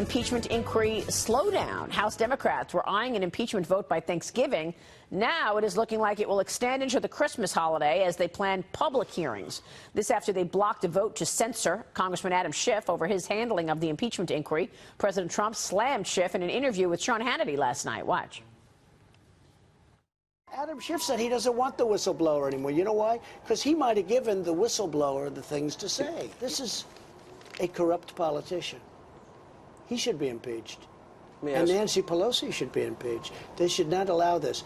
impeachment inquiry slowdown. House Democrats were eyeing an impeachment vote by Thanksgiving. Now it is looking like it will extend into the Christmas holiday as they plan public hearings. This after they blocked a vote to censor Congressman Adam Schiff over his handling of the impeachment inquiry. President Trump slammed Schiff in an interview with Sean Hannity last night. Watch. Adam Schiff said he doesn't want the whistleblower anymore. You know why? Because he might have given the whistleblower the things to say. This is a corrupt politician. He should be impeached. Yes. And Nancy Pelosi should be impeached. They should not allow this.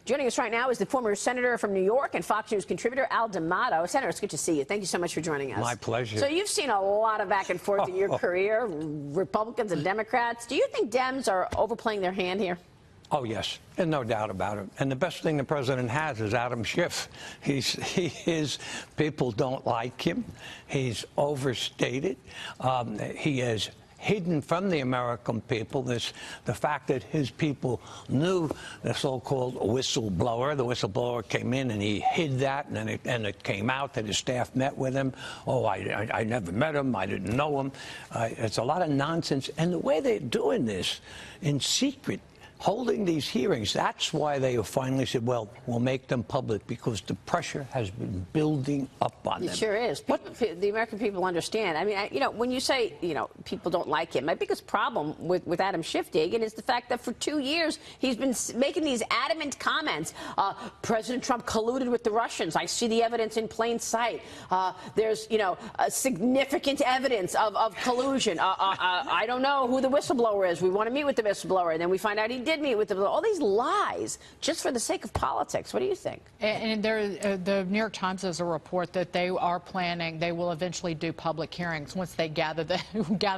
Joining us right now is the former senator from New York and Fox News contributor Al D'Amato. Senator, it's good to see you. Thank you so much for joining us. My pleasure. So you've seen a lot of back and forth in your career, Republicans and Democrats. Do you think Dems are overplaying their hand here? Oh, yes, and no doubt about it. And the best thing the president has is Adam Schiff. People don't like him. He's overstated. He has hidden from the American people the fact that his people knew the so-called whistleblower. The whistleblower came in and he hid that, and it came out that his staff met with him. Oh, I never met him. I didn't know him. It's a lot of nonsense. And the way they're doing this in secret, holding these hearings, that's why they finally said, well, we'll make them public, because the pressure has been building up on them. It sure is. The American people understand. I mean, when you say, people don't like him, my biggest problem with Adam Schiff, Dagan, is the fact that for 2 years he's been making these adamant comments. President Trump colluded with the Russians. I see the evidence in plain sight. There's, significant evidence of collusion. I don't know who the whistleblower is. We want to meet with the whistleblower. And then we find out he did meet with them. All these lies just for the sake of politics. What do you think? And the New York Times has a report that they are planning, they will eventually do public hearings once they gather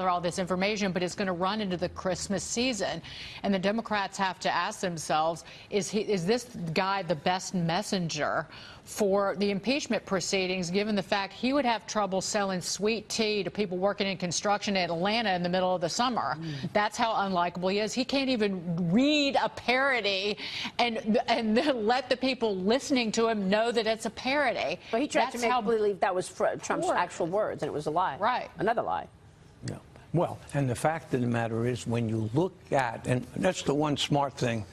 all this information, but it's going to run into the Christmas season. And the Democrats have to ask themselves, is this guy the best messenger for the impeachment proceedings, given the fact he would have trouble selling sweet tea to people working in construction in Atlanta in the middle of the summer? That's how unlikable he is. He can't even read a parody and then let the people listening to him know that it's a parody. But he tried to make people believe that was Trump's actual words, and it was a lie. Right. Another lie. Yeah. Well, and the fact of the matter is, when you look at, and that's the one smart thing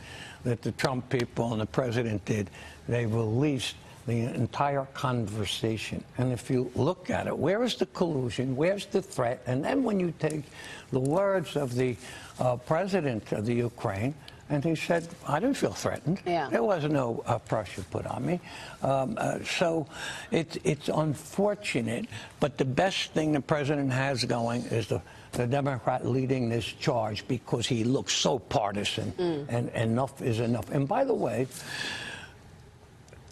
that the Trump people and the president did, they released the entire conversation. And if you look at it, where is the collusion? Where's the threat? And then when you take the words of the president of the Ukraine, and he said, I didn't feel threatened. Yeah. There was no pressure put on me. So it's unfortunate, but the best thing the president has going is the Democrat leading this charge, because he looks so partisan, and enough is enough. And by the way,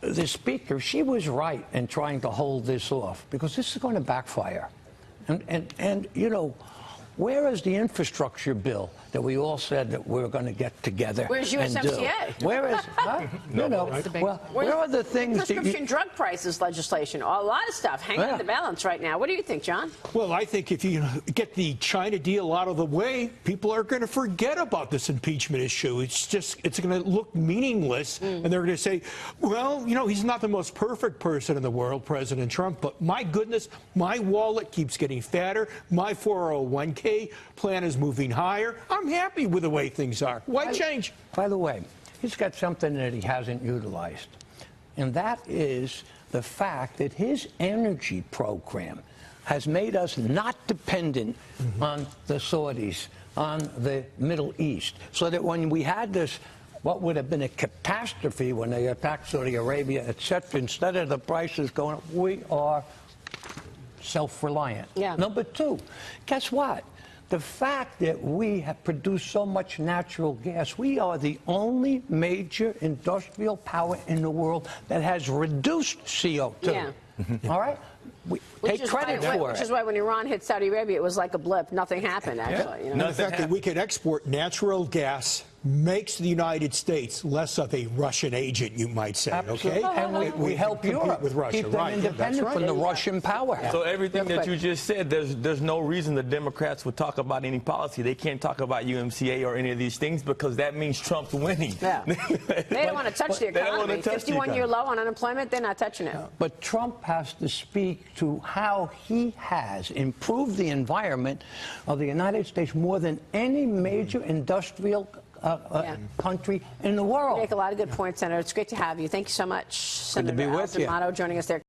the speaker, she was right in trying to hold this off, because this is going to backfire. And where is the infrastructure bill that we all said that we were going to get together? Where's USMCA? Where is, where are the things? Prescription drug prices legislation, a lot of stuff hanging in the balance right now. What do you think, John? Well, I think if you get the China deal out of the way, people are going to forget about this impeachment issue. It's going to look meaningless, and they're going to say, well, he's not the most perfect person in the world, President Trump, but my goodness, my wallet keeps getting fatter. My 401k plan is moving higher. I'm happy with the way things are. Why change? By the way, he's got something that he hasn't utilized, and that is the fact that his energy program has made us not dependent on the Saudis, on the Middle East, so that when we had this, what would have been a catastrophe when they attacked Saudi Arabia, etc., instead of the prices going up, we are self-reliant. Yeah. Number two, guess what? The fact that we have produced so much natural gas, we are the only major industrial power in the world that has reduced CO2. Yeah. All right? Take credit for it. Which is why when Iran hit Saudi Arabia, it was like a blip. Nothing happened, actually. The fact that we could export natural gas makes the United States less of a Russian agent, you might say. Absolutely. Okay, And we help compete Europe with Russia. keep them Right, yeah, that's independent right. from the Russian power. So everything Real that quick. you just said, there's no reason the Democrats would talk about any policy. They can't talk about UMCA or any of these things because that means Trump's winning. Yeah. They don't want to touch the They don't economy. wanna touch the 51-year economy. low on unemployment, they're not touching it. But Trump has to speak to how he has improved the environment of the United States more than any major industrial country in the world. You make a lot of good points, Senator. It's great to have you. Thank you so much, Good to Senator be with Alvin you. Motto, joining us there.